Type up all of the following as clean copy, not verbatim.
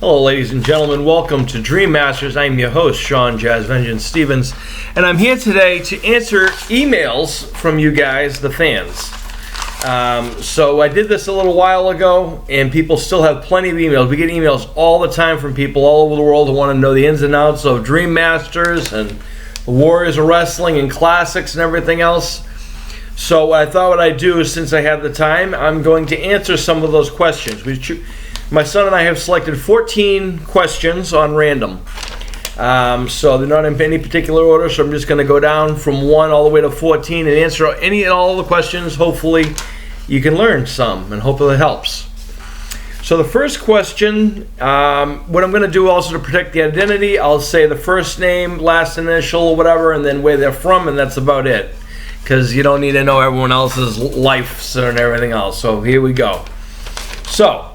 Hello, ladies and gentlemen. Welcome to Dream Masters. I'm your host, Shawn Jazz Vengeance Stevens, and I'm here today to answer emails from you guys, the fans. So I did this a little while ago, and people still have plenty of emails. We get emails all the time from people all over the world who want to know the ins and outs of Dream Masters and the Warriors of Wrestling and classics and everything else. So what I thought what I'd do is, since I have the time, I'm going to answer some of those questions. My son and I have selected 14 questions on random. So they're not in any particular order, so I'm just going to go down from 1 all the way to 14 and answer any and all the questions. Hopefully you can learn some, and hopefully it helps. So the first question, what I'm going to do also to protect the identity, I'll say the first name, last initial, or whatever, and then where they're from, and that's about it. Because you don't need to know everyone else's life and everything else. So here we go. So,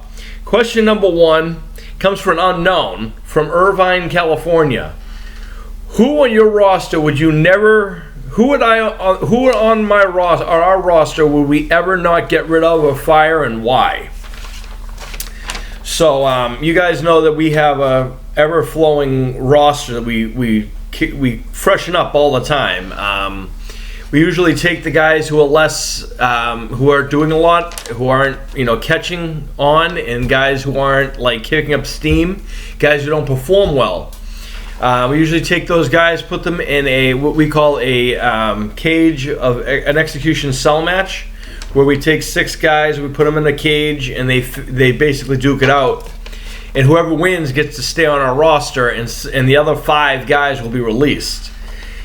question number 1 comes from an unknown from Irvine, California. Who on your roster would you never? Who on my roster or our roster would we ever not get rid of or fire, and why? So you guys know that we have a ever-flowing roster that we freshen up all the time. We usually take the guys who are less, who are doing a lot, who aren't, catching on, and guys who aren't like kicking up steam, guys who don't perform well. We usually take those guys, put them in what we call a cage of an execution cell match, where we take 6 guys, we put them in a cage, and they basically duke it out. And whoever wins gets to stay on our roster, and the other 5 guys will be released.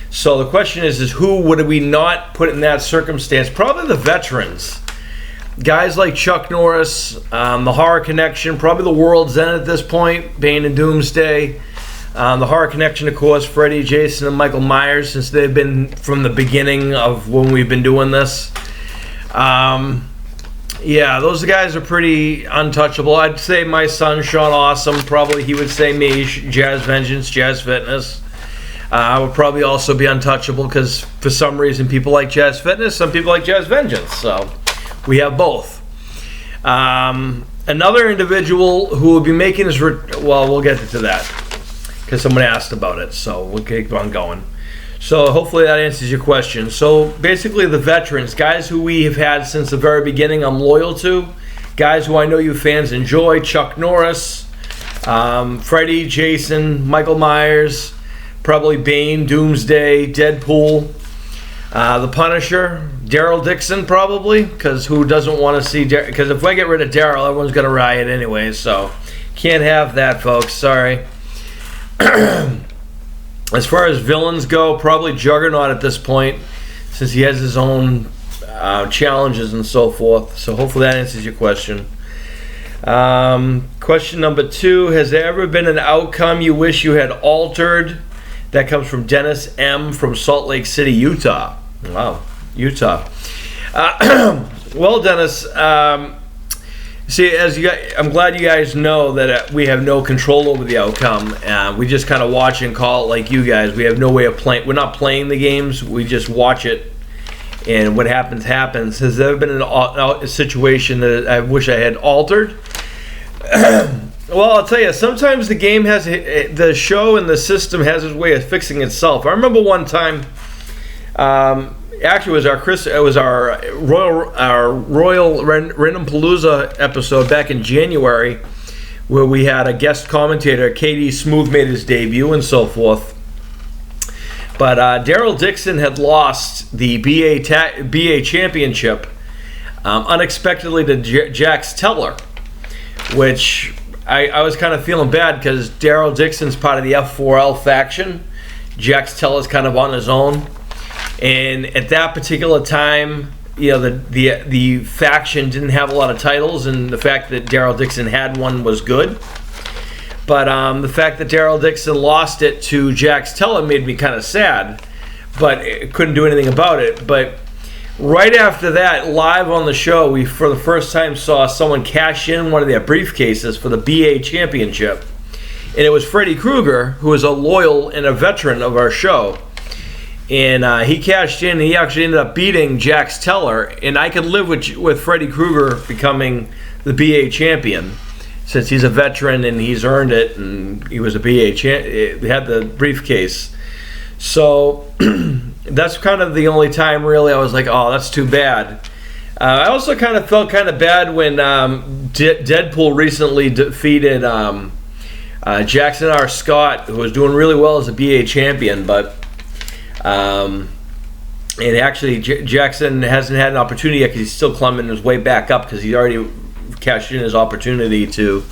So the question is who would we not put in that circumstance? Probably the veterans. Guys like Chuck Norris, the Horror Connection, probably the World's End at this point, Bane and Doomsday. The Horror Connection, of course, Freddie, Jason, and Michael Myers, since they've been from the beginning of when we've been doing this. Yeah, those guys are pretty untouchable. I'd say my son, Shawn Awesome, probably he would say me, Jazz Vengeance, Jazz Fitness. I would probably also be untouchable because for some reason people like Jazz Fitness, some people like Jazz Vengeance. So we have both. Another individual who will be making his we'll get to that because someone asked about it. So we'll keep on going. So hopefully that answers your question. So basically the veterans, guys who we have had since the very beginning, I'm loyal to. Guys who I know you fans enjoy, Chuck Norris, Freddie, Jason, Michael Myers, probably Bane, Doomsday, Deadpool, the Punisher, Daryl Dixon probably, because who doesn't want to see because if I get rid of Daryl, everyone's going to riot anyway, so can't have that, folks, sorry. As far as villains go, probably Juggernaut at this point, since he has his own challenges and so forth, so hopefully that answers your question. Question number 2, has there ever been an outcome you wish you had altered? That comes from Dennis M. from Salt Lake City, Utah. Wow, Utah. Well, Dennis, see, I'm glad you guys know that we have no control over the outcome. We just kind of watch and call it like you guys. We have no way of playing. We're not playing the games. We just watch it, and what happens, happens. Has there ever been a situation that I wish I had altered? Well, I'll tell you, sometimes the game the show and the system has its way of fixing itself. I remember one time, actually it was our Royal Random Palooza episode back in January, where we had a guest commentator, KD Smooth, made his debut and so forth. But Daryl Dixon had lost the BA championship unexpectedly to Jax Teller, which I was kind of feeling bad because Daryl Dixon's part of the F4L faction. Jax Teller's kind of on his own. And at that particular time, the faction didn't have a lot of titles, and the fact that Daryl Dixon had one was good. But the fact that Daryl Dixon lost it to Jax Teller made me kind of sad, but couldn't do anything about it. But right after that, live on the show, we for the first time saw someone cash in one of their briefcases for the BA championship. And it was Freddy Krueger, who is a loyal and a veteran of our show. And he cashed in, and he actually ended up beating Jax Teller. And I could live with Freddy Krueger becoming the BA champion. since he's a veteran and he's earned it, and he was a BA he had the briefcase. So that's kind of the only time really I was like, oh, that's too bad. I also kind of felt kind of bad when Deadpool recently defeated Jackson R. Scott, who was doing really well as a BA champion, but and actually Jackson hasn't had an opportunity yet because he's still climbing his way back up because he already cashed in his opportunity to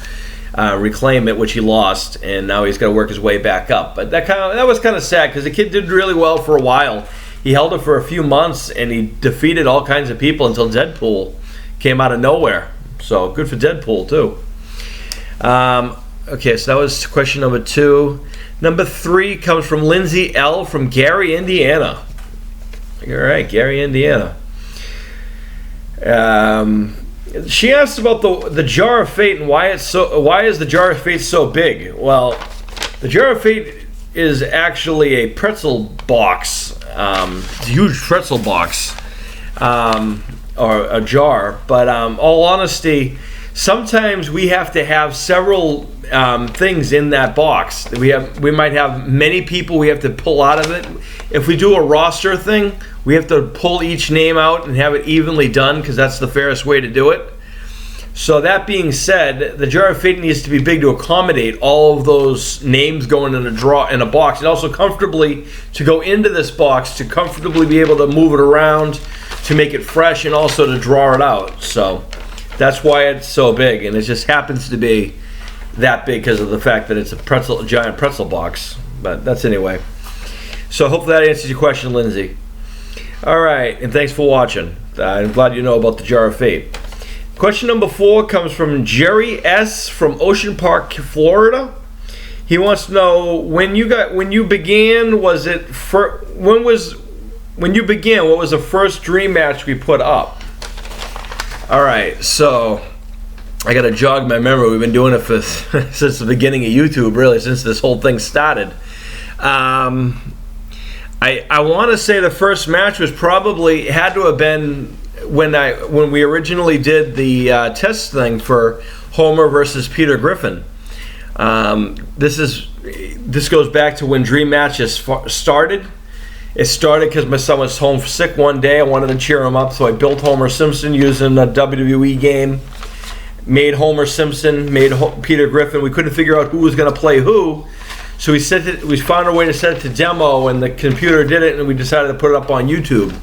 reclaim it, which he lost, and now he's got to work his way back up. But that was kind of sad because the kid did really well for a while. He held it for a few months and he defeated all kinds of people until Deadpool came out of nowhere. So good for Deadpool too. Okay, so that was question number 2. Number 3 comes from Lindsay L. from Gary, Indiana. All right, Gary, Indiana. She asked about the Jar of Fate and why is the Jar of Fate so big? Well, the Jar of Fate is actually a pretzel box. It's a huge pretzel box, or a jar. But all honesty, sometimes we have to have several things in that box. We might have many people we have to pull out of it. If we do a roster thing, we have to pull each name out and have it evenly done because that's the fairest way to do it. So that being said, the Jar of Fate needs to be big to accommodate all of those names going in a box, and also comfortably to go into this box to comfortably be able to move it around to make it fresh and also to draw it out. So that's why it's so big, and it just happens to be that big because of the fact that it's a giant pretzel box. But that's anyway. So hopefully that answers your question, Lindsay. All right, and thanks for watching. I'm glad you know about the Jar of Fate. Question number 4 comes from Jerry S. from Ocean Park, Florida. He wants to know when you began. What was the first dream match we put up? All right, so I got to jog my memory. We've been doing it since the beginning of YouTube, really, since this whole thing started. I want to say the first match had to have been when we originally did the test thing for Homer versus Peter Griffin. This goes back to when Dream Matches started. It started because my son was home sick one day. I wanted to cheer him up, so I built Homer Simpson using a WWE game. Made Homer Simpson, made Peter Griffin. We couldn't figure out who was going to play who, so we found a way to set it to demo, and the computer did it, and we decided to put it up on YouTube.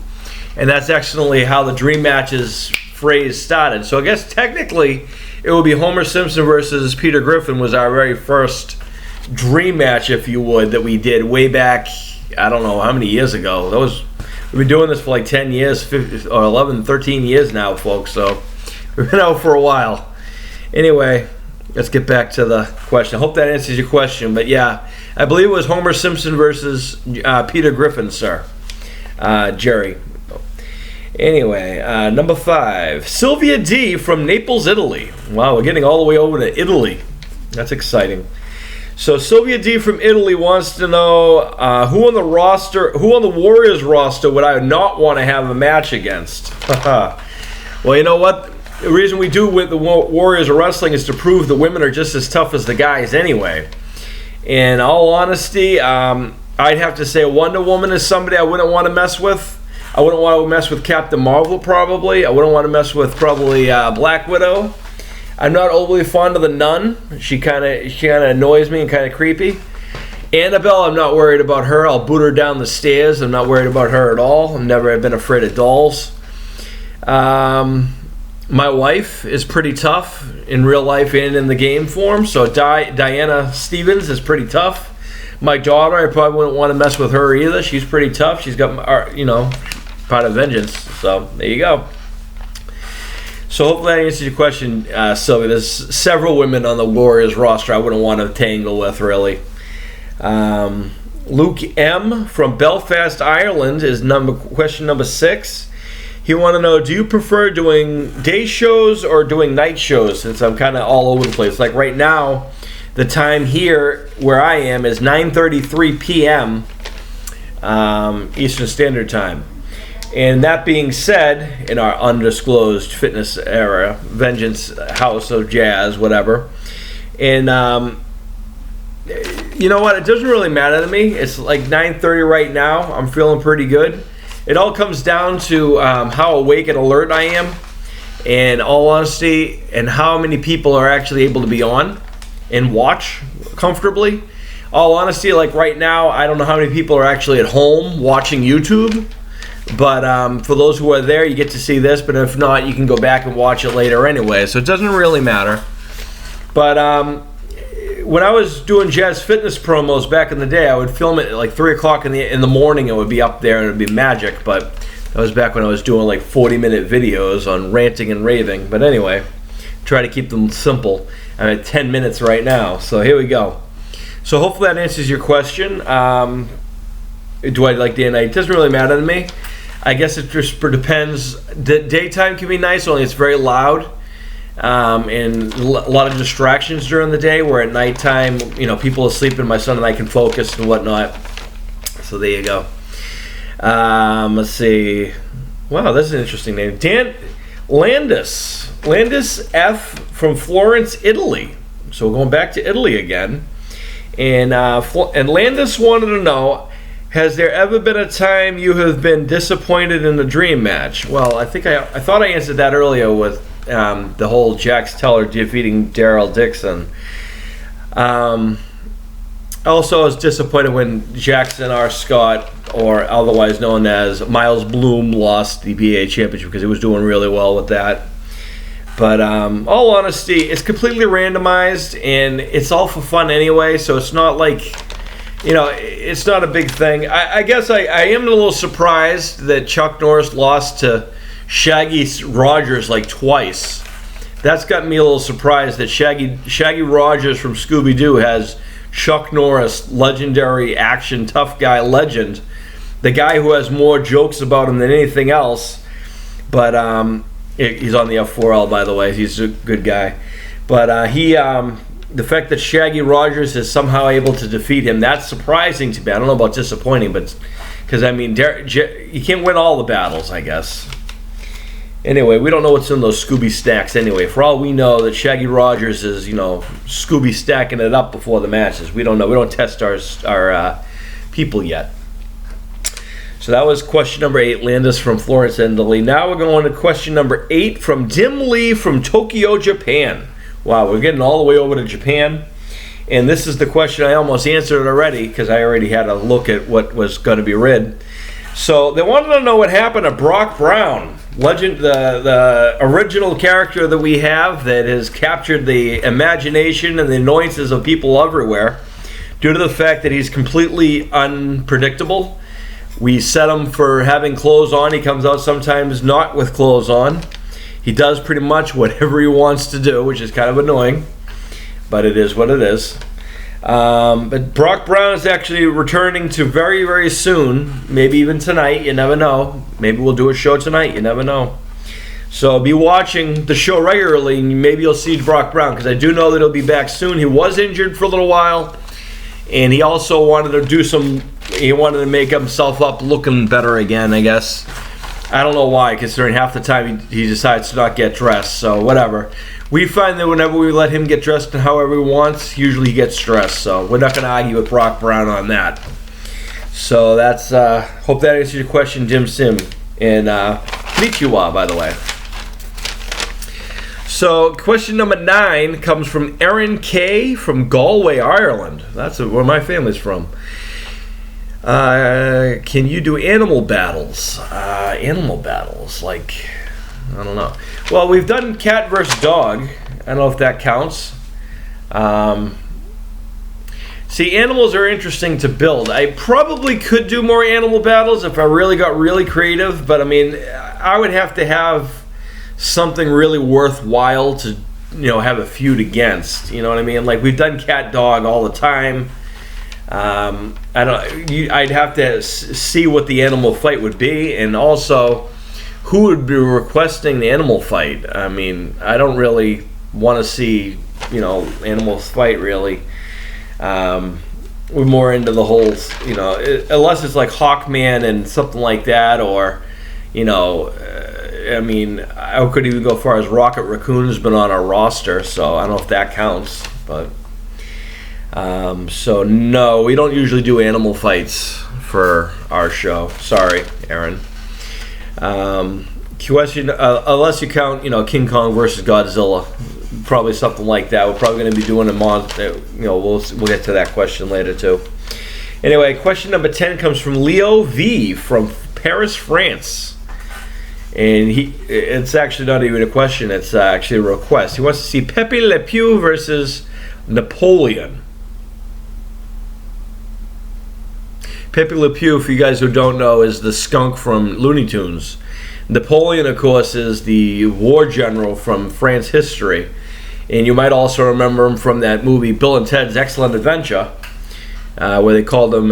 And that's actually how the Dream Matches phrase started. So I guess technically it would be Homer Simpson versus Peter Griffin was our very first dream match, if you would, that we did way back, I don't know how many years ago. We've been doing this for like 10 years, 15, or 11, 13 years now, folks. So we've been out for a while. Anyway, let's get back to the question. I hope that answers your question. But yeah, I believe it was Homer Simpson versus Peter Griffin, sir. Jerry. Anyway, number 5, Sylvia D. from Naples, Italy. Wow, we're getting all the way over to Italy. That's exciting. So Sylvia D. from Italy wants to know who on the Warriors roster would I not want to have a match against? Well, you know what? The reason we do with the Warriors of Wrestling is to prove the women are just as tough as the guys anyway. In all honesty, I'd have to say Wonder Woman is somebody I wouldn't want to mess with. I wouldn't want to mess with Captain Marvel, probably. I wouldn't want to mess with probably Black Widow. I'm not overly fond of the Nun. She kind of annoys me and kind of creepy. Annabelle, I'm not worried about her. I'll boot her down the stairs. I'm not worried about her at all. I've never been afraid of dolls. My wife is pretty tough in real life and in the game form. So Diana Stevens is pretty tough. My daughter, I probably wouldn't want to mess with her either. She's pretty tough. She's got, part of vengeance. So there you go. So hopefully that answers your question, Sylvia. There's several women on the Warriors roster I wouldn't want to tangle with, really. Luke M. from Belfast, Ireland is question number 6. He want to know, do you prefer doing day shows or doing night shows? Since I'm kind of all over the place. Like right now, the time here where I am is 9:33 p.m. Eastern Standard Time. And that being said, in our undisclosed fitness era, Vengeance House of Jazz, whatever, And you know what? It doesn't really matter to me. It's like 9:30 right now. I'm feeling pretty good. It all comes down to how awake and alert I am, in all honesty, and how many people are actually able to be on and watch comfortably. All honesty, like right now, I don't know how many people are actually at home watching YouTube. But for those who are there, you get to see this. But if not, you can go back and watch it later anyway. So it doesn't really matter. But when I was doing Jazz Fitness promos back in the day, I would film it at like 3 o'clock in the morning. It would be up there and it would be magic. But that was back when I was doing like 40-minute videos on ranting and raving. But anyway, try to keep them simple. I'm at 10 minutes right now. So here we go. So hopefully that answers your question. Do I like day and night? It doesn't really matter to me. I guess it just depends. The daytime can be nice, only it's very loud. And a lot of distractions during the day, where at nighttime, people are sleeping, my son and I can focus and whatnot. So there you go. Let's see. Wow, that's an interesting name. Dan Landis. Landis F. from Florence, Italy. So we're going back to Italy again. And Landis wanted to know, has there ever been a time you have been disappointed in a dream match? Well, I thought I answered that earlier with the whole Jax Teller defeating Daryl Dixon. Also, I was disappointed when Jackson R. Scott, or otherwise known as Miles Bloom, lost the PA Championship because he was doing really well with that. But all honesty, it's completely randomized, and it's all for fun anyway, so it's not like, it's not a big thing. I guess I am a little surprised that Chuck Norris lost to Shaggy Rogers like twice. That's got me a little surprised that Shaggy Rogers from Scooby-Doo has Chuck Norris, legendary action tough guy legend, the guy who has more jokes about him than anything else. But he's on the F4L, by the way. He's a good guy. But the fact that Shaggy Rogers is somehow able to defeat him, that's surprising to me. I don't know about disappointing, but because you can't win all the battles, I guess. Anyway, we don't know what's in those Scooby stacks anyway. For all we know, that Shaggy Rogers is, Scooby stacking it up before the matches. We don't know. We don't test our people yet. So that was question number 8, Landis from Florence, Italy. Now we're going to question number 8 from Dim Lee from Tokyo, Japan. Wow, we're getting all the way over to Japan. And this is the question I almost answered already because I already had a look at what was going to be read. So they wanted to know what happened to Brock Brown, legend, the original character that we have that has captured the imagination and the annoyances of people everywhere due to the fact that he's completely unpredictable. We set him for having clothes on. He comes out sometimes not with clothes on. He does pretty much whatever he wants to do, which is kind of annoying, but it is what it is. But Brock Brown is actually returning to very, very soon, maybe even tonight. You never know. Maybe we'll do a show tonight. You never know. So be watching the show regularly, and maybe you'll see Brock Brown, because I do know that he'll be back soon. He was injured for a little while, and he also wanted to make himself up looking better again, I guess. I don't know why, considering half the time he decides to not get dressed, so whatever. We find that whenever we let him get dressed however he wants, usually he gets dressed, so we're not going to argue with Brock Brown on that. So that's, hope that answers your question, Jim Sim. And konnichiwa, by the way. So question number 9 comes from Erin Kay from Galway, Ireland. That's where my family's from. Can you do animal battles? Animal battles, like, I don't know. Well, we've done cat versus dog. I don't know if that counts. See, animals are interesting to build. I probably could do more animal battles if I really got really creative, but I mean, I would have to have something really worthwhile to, have a feud against. You know what I mean? Like, we've done cat dog all the time. I'd have to see what the animal fight would be, and also who would be requesting the animal fight. I mean, I don't really want to see, animals fight, really. We're more into the whole, unless it's like Hawkman and something like that, or, I mean, I could even go as far as Rocket Raccoon's been on our roster, so I don't know if that counts. But so no, we don't usually do animal fights for our show. Sorry, Erin. Question, unless you count, King Kong versus Godzilla, probably something like that. We're probably going to be doing a monster. We'll get to that question later too. Anyway, question number 10 comes from Leo V from Paris, France, and it's actually not even a question. It's actually a request. He wants to see Pepe Le Pew versus Napoleon. Pepe Le Pew, for you guys who don't know, is the skunk from Looney Tunes. Napoleon, of course, is the war general from France history. And you might also remember him from that movie Bill and Ted's Excellent Adventure, where they called him,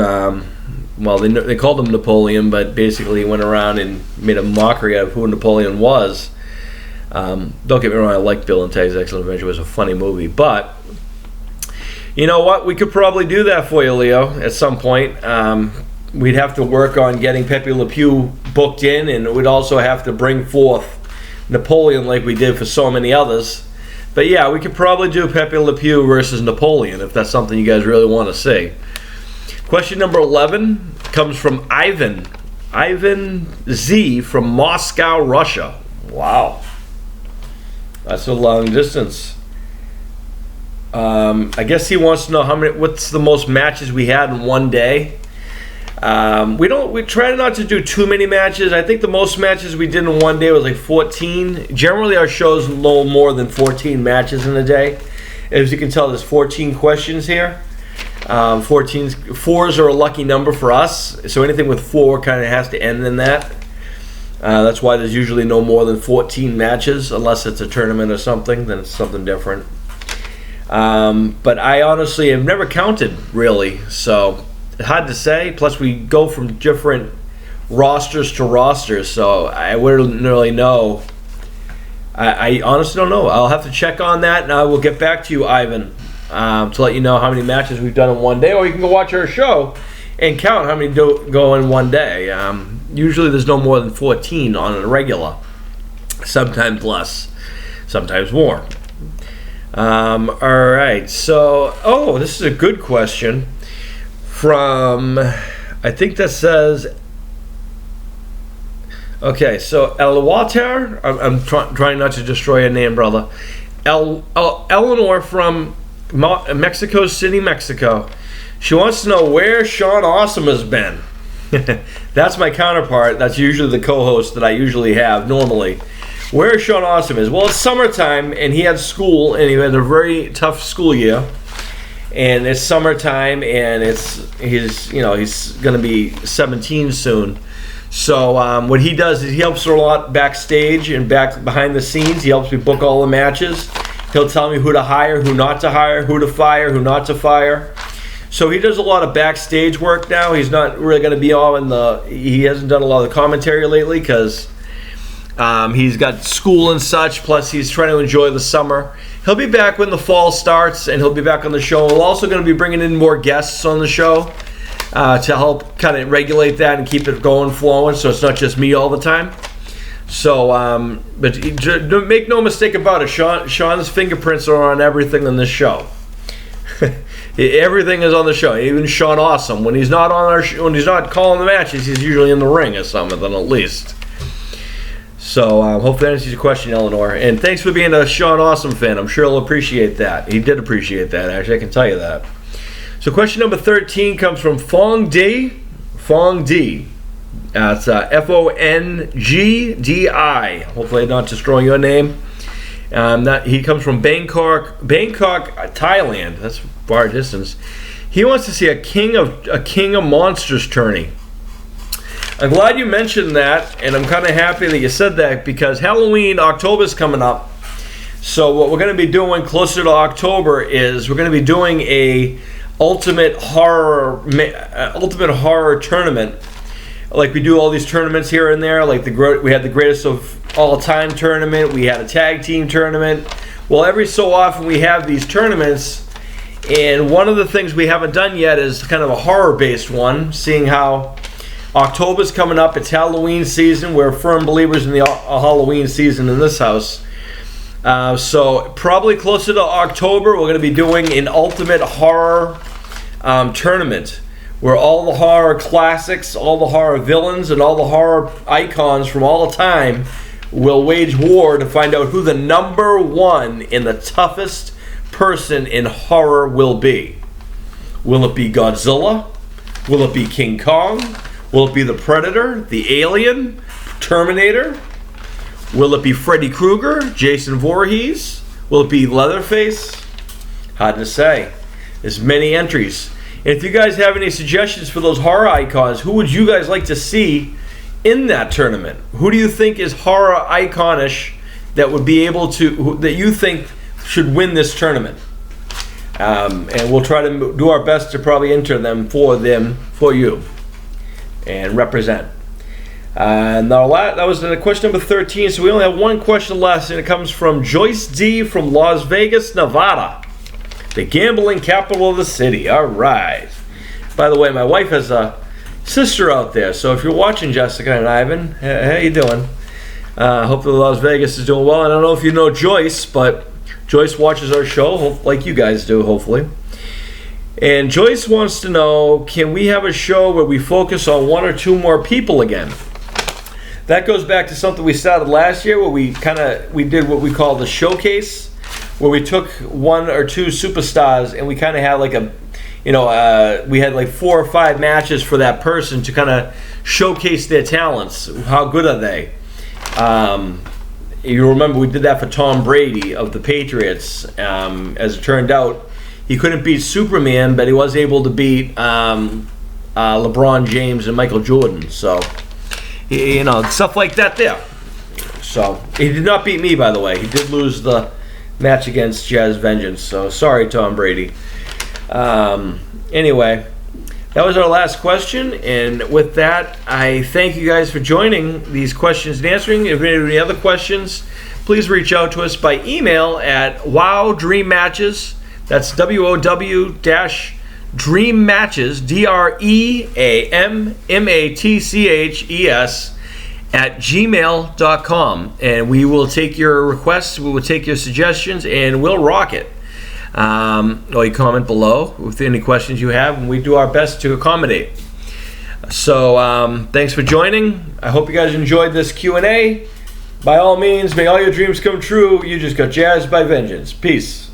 they called him Napoleon, but basically he went around and made a mockery of who Napoleon was. Don't get me wrong, I like Bill and Ted's Excellent Adventure. It was a funny movie. But you know what? We could probably do that for you, Leo, at some point. We'd have to work on getting Pepe Le Pew booked in, and we'd also have to bring forth Napoleon like we did for so many others. But yeah, we could probably do Pepe Le Pew versus Napoleon if that's something you guys really want to see. Question number 11 comes from Ivan Z from Moscow, Russia. Wow. That's a long distance. I guess he wants to know what's the most matches we had in one day. We try not to do too many matches. I think the most matches we did in one day was like 14. Generally our show's no more than 14 matches in a day. As you can tell, there's 14 questions here. 4s are a lucky number for us, so anything with 4 kind of has to end in that. That's why there's usually no more than 14 matches, unless it's a tournament or something, then it's something different. But I honestly have never counted, really, so it's hard to say. Plus, we go from different rosters to rosters, so I wouldn't really know. I honestly don't know. I'll have to check on that, and I will get back to you, Ivan, to let you know how many matches we've done in one day, or you can go watch our show and count how many go in one day. Usually there's no more than 14 on a regular. Sometimes less, sometimes more. All right, so, this is a good question from, I think that says, okay, so Elwater, I'm trying not to destroy your name, brother. Eleanor from Mexico City, Mexico. She wants to know where Shawn Awesome has been. That's my counterpart. That's usually the co-host that I usually have normally. Where Shawn Awesome is? Well, it's summertime, and he had school, and he had a very tough school year. And it's summertime, and he's going to be 17 soon. So what he does is he helps her a lot backstage and back behind the scenes. He helps me book all the matches. He'll tell me who to hire, who not to hire, who to fire, who not to fire. So he does a lot of backstage work now. He's not really going to be he hasn't done a lot of the commentary lately because he's got school and such, plus he's trying to enjoy the summer. He'll be back when the fall starts, and he'll be back on the show. We're also going to be bringing in more guests on the show to help kind of regulate that and keep it going, flowing, so it's not just me all the time. So, but make no mistake about it, Sean's fingerprints are on everything in this show. Everything is on the show, even Shawn Awesome. When he's not on when he's not calling the matches, he's usually in the ring or something, at least. So hopefully that answers your question, Eleanor. And thanks for being a Shawn Awesome fan. I'm sure he'll appreciate that. He did appreciate that, actually. I can tell you that. So question number 13 comes from FallingDayLongD. It's FONGDI. Hopefully I'm not destroying your name. He comes from Bangkok, Thailand. That's far distance. He wants to see a King of Monsters tourney. I'm glad you mentioned that, and I'm kind of happy that you said that because Halloween, October's coming up. So what we're going to be doing closer to October is we're going to be doing a ultimate horror tournament. Like we do all these tournaments here and there. Like we had the greatest of all time tournament. We had a tag team tournament. Well, every so often we have these tournaments, and one of the things we haven't done yet is kind of a horror-based one, seeing how October's coming up. It's Halloween season. We're firm believers in the Halloween season in this house. So probably closer to October, we're going to be doing an ultimate horror tournament where all the horror classics, all the horror villains, and all the horror icons from all time will wage war to find out who the number one and the toughest person in horror will be. Will it be Godzilla? Will it be King Kong? Will it be the Predator, the Alien, Terminator? Will it be Freddy Krueger, Jason Voorhees? Will it be Leatherface? Hard to say. There's many entries. And if you guys have any suggestions for those horror icons, who would you guys like to see in that tournament? Who do you think is horror iconish that would be able to, that you think should win this tournament? And we'll try to do our best to probably enter them for you, and represent. And that was question number 13. So we only have one question left, and it comes from Joyce D. from Las Vegas, Nevada, the gambling capital of the city. All right. By the way, my wife has a sister out there, so if you're watching, Jessica and Ivan, how you doing? Hopefully Las Vegas is doing well. I don't know if you know Joyce, but Joyce watches our show, like you guys do, hopefully. And Joyce wants to know, can we have a show where we focus on one or two more people again? That goes back to something we started last year, where we did what we call the showcase, where we took one or two superstars and we kind of had like we had like 4 or 5 matches for that person to kind of showcase their talents. How good are they? You remember we did that for Tom Brady of the Patriots. As it turned out, he couldn't beat Superman, but he was able to beat LeBron James and Michael Jordan. So, stuff like that there. So, he did not beat me, by the way. He did lose the match against Jazz Vengeance. So, sorry, Tom Brady. Anyway, that was our last question. And with that, I thank you guys for joining these questions and answering. If you have any other questions, please reach out to us by email at wowdreammatches. That's WOW-Dreammatches, DREAMMATCHES @gmail.com. And we will take your requests, we will take your suggestions, and we'll rock it. Or you comment below with any questions you have, and we do our best to accommodate. So thanks for joining. I hope you guys enjoyed this Q&A. By all means, may all your dreams come true. You just got jazzed by vengeance. Peace.